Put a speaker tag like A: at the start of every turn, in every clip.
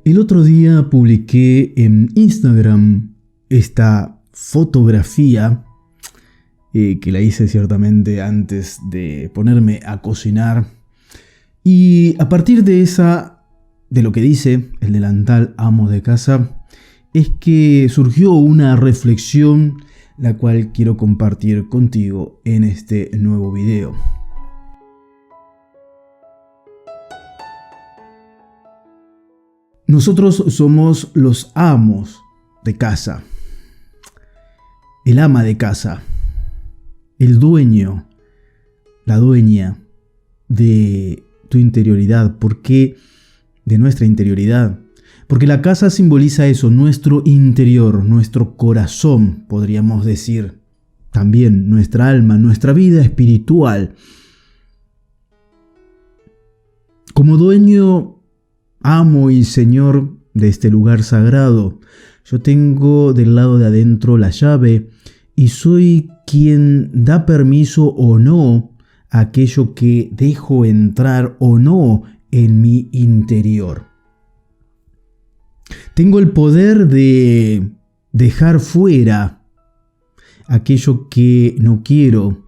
A: El otro día publiqué en Instagram esta fotografía que la hice ciertamente antes de ponerme a cocinar. Y a partir de lo que dice el delantal amo de casa, es que surgió una reflexión la cual quiero compartir contigo en este nuevo video. Nosotros somos los amos de casa, el ama de casa, el dueño, la dueña de tu interioridad. ¿Por qué de nuestra interioridad? Porque la casa simboliza eso, nuestro interior, nuestro corazón, podríamos decir, también nuestra alma, nuestra vida espiritual. Como dueño, amo y señor de este lugar sagrado, yo tengo del lado de adentro la llave y soy quien da permiso o no a aquello que dejo entrar o no en mi interior. Tengo el poder de dejar fuera aquello que no quiero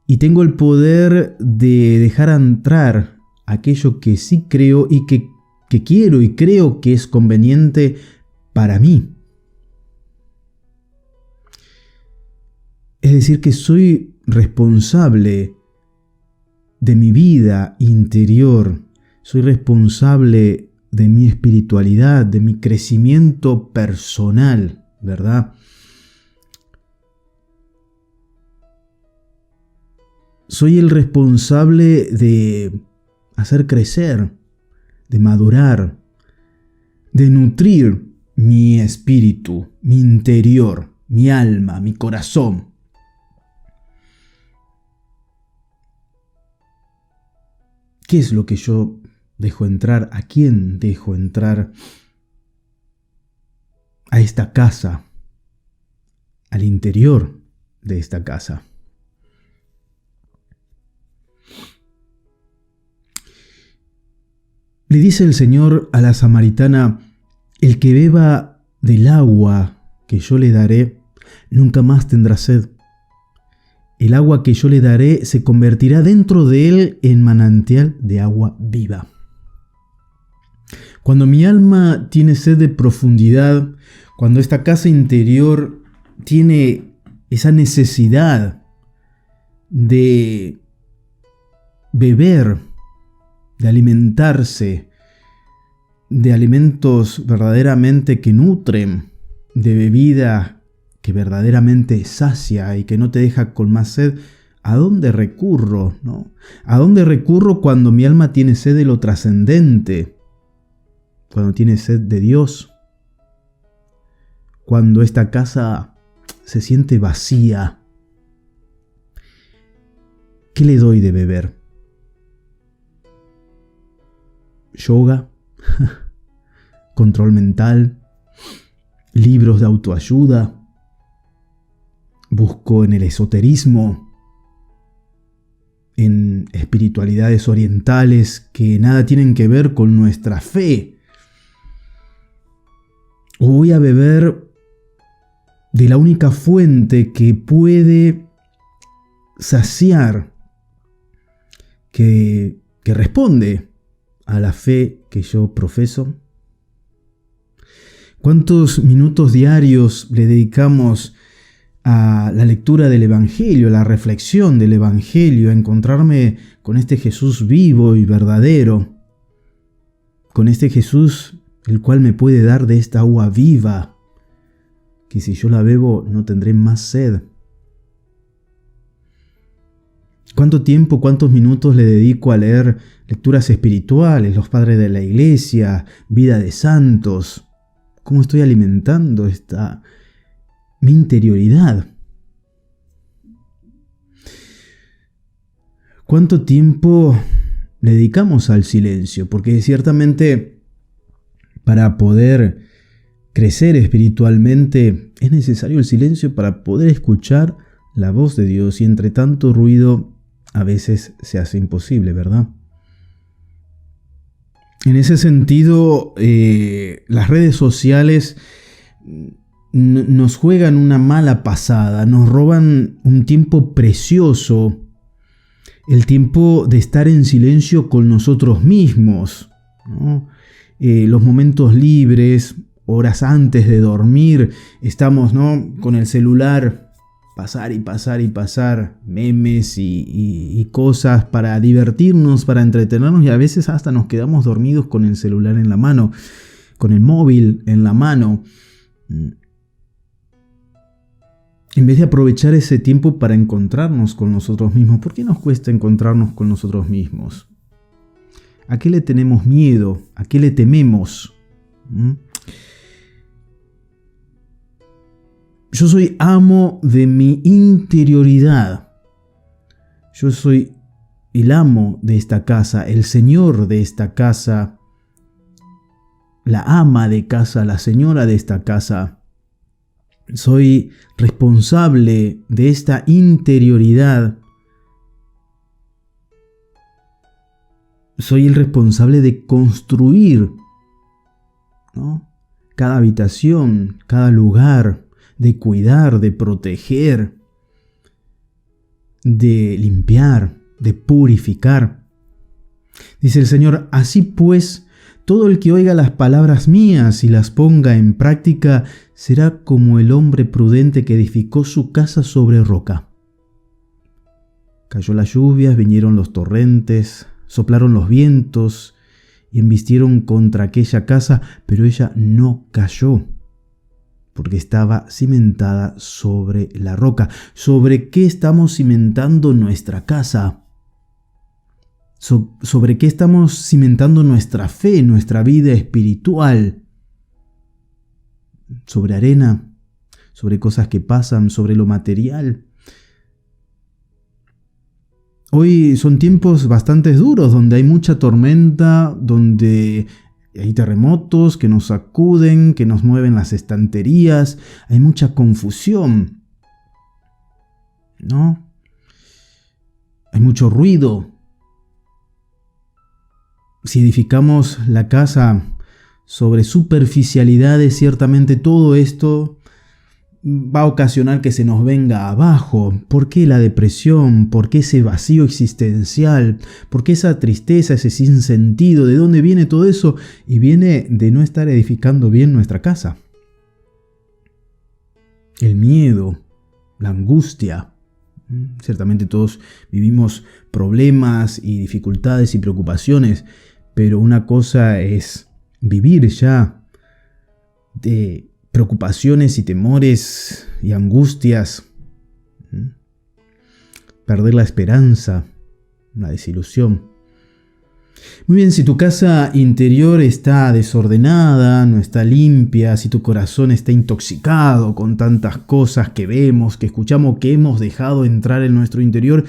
A: y tengo el poder de dejar entrar aquello que sí creo y que quiero y creo que es conveniente para mí. Es decir, que soy responsable de mi vida interior, soy responsable de mi espiritualidad, de mi crecimiento personal, ¿verdad? Soy el responsable de hacer crecer, de madurar, de nutrir mi espíritu, mi interior, mi alma, mi corazón. ¿Qué es lo que yo dejo entrar? ¿A quién dejo entrar a esta casa, al interior de esta casa? Le dice el Señor a la samaritana: el que beba del agua que yo le daré, nunca más tendrá sed. El agua que yo le daré se convertirá dentro de él en manantial de agua viva. Cuando mi alma tiene sed de profundidad, cuando esta casa interior tiene esa necesidad de beber, de alimentarse de alimentos verdaderamente que nutren, de bebida que verdaderamente sacia y que no te deja con más sed, ¿a dónde recurro? ¿No? ¿A dónde recurro cuando mi alma tiene sed de lo trascendente? Cuando tiene sed de Dios. Cuando esta casa se siente vacía. ¿Qué le doy de beber? Yoga, control mental, libros de autoayuda. Busco en el esoterismo, en espiritualidades orientales que nada tienen que ver con nuestra fe. O voy a beber de la única fuente que puede saciar, que responde a la fe que yo profeso. ¿Cuántos minutos diarios le dedicamos a la lectura del Evangelio, a la reflexión del Evangelio, a encontrarme con este Jesús vivo y verdadero, con este Jesús el cual me puede dar de esta agua viva, que si yo la bebo no tendré más sed? ¿Cuánto tiempo, cuántos minutos le dedico a leer lecturas espirituales, los padres de la iglesia, vida de santos? ¿Cómo estoy alimentando mi interioridad? ¿Cuánto tiempo le dedicamos al silencio? Porque ciertamente para poder crecer espiritualmente es necesario el silencio para poder escuchar la voz de Dios, y entre tanto ruido a veces se hace imposible, ¿verdad? En ese sentido, las redes sociales nos juegan una mala pasada, nos roban un tiempo precioso, el tiempo de estar en silencio con nosotros mismos, ¿no? Los momentos libres, horas antes de dormir, estamos, ¿no?, con el celular, pasar y pasar y pasar memes y cosas para divertirnos, para entretenernos, y a veces hasta nos quedamos dormidos con el celular en la mano, con el móvil en la mano, en vez de aprovechar ese tiempo para encontrarnos con nosotros mismos. ¿Por qué nos cuesta encontrarnos con nosotros mismos? ¿A qué le tenemos miedo? ¿A qué le tememos? Yo soy amo de mi interioridad. Yo soy el amo de esta casa, el señor de esta casa, la ama de casa, la señora de esta casa. Soy responsable de esta interioridad. Soy el responsable de construir, ¿no?, cada habitación, cada lugar, de cuidar, de proteger, de limpiar, de purificar. Dice el Señor: así pues, todo el que oiga las palabras mías y las ponga en práctica será como el hombre prudente que edificó su casa sobre roca. Cayó las lluvias, vinieron los torrentes, soplaron los vientos y embistieron contra aquella casa, pero ella no cayó, porque estaba cimentada sobre la roca. ¿Sobre qué estamos cimentando nuestra casa? ¿Sobre qué estamos cimentando nuestra fe, nuestra vida espiritual? ¿Sobre arena? ¿Sobre cosas que pasan? ¿Sobre lo material? Hoy son tiempos bastante duros, donde hay mucha tormenta, donde hay terremotos que nos sacuden, que nos mueven las estanterías, hay mucha confusión, ¿no? Hay mucho ruido. Si edificamos la casa sobre superficialidades, ciertamente todo esto va a ocasionar que se nos venga abajo. ¿Por qué la depresión? ¿Por qué ese vacío existencial? ¿Por qué esa tristeza, ese sinsentido? ¿De dónde viene todo eso? Y viene de no estar edificando bien nuestra casa. El miedo, la angustia. Ciertamente todos vivimos problemas y dificultades y preocupaciones, pero una cosa es vivir ya de preocupaciones y temores y angustias, perder la esperanza, la desilusión. Muy bien, si tu casa interior está desordenada, no está limpia, si tu corazón está intoxicado con tantas cosas que vemos, que escuchamos, que hemos dejado entrar en nuestro interior,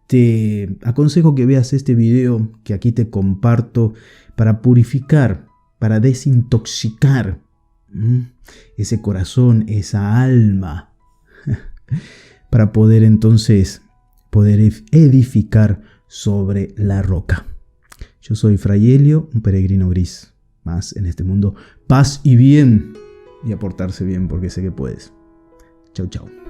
A: te aconsejo que veas este video que aquí te comparto para purificar, para desintoxicar ese corazón, esa alma, para poder entonces edificar sobre la roca. Yo soy Fray Helio, un peregrino gris, más en este mundo. Paz y bien, y a portarse bien porque sé que puedes. Chau, chau.